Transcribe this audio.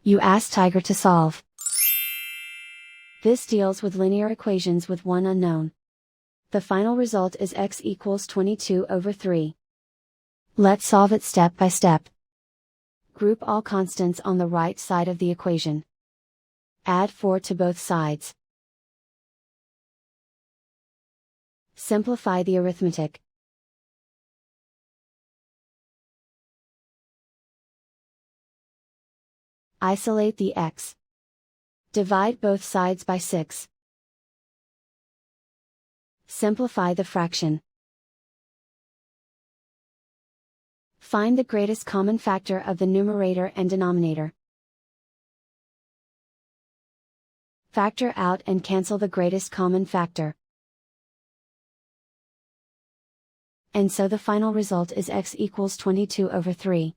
You ask Tiger to solve. This deals with linear equations with one unknown. The final result is x equals 22/3. Let's solve it step by step. Group all constants on the right side of the equation. Add 4 to both sides. Simplify the arithmetic. Isolate the x. Divide both sides by 6. Simplify the fraction. Find the greatest common factor of the numerator and denominator. Factor out and cancel the greatest common factor. And so the final result is x equals 22/3.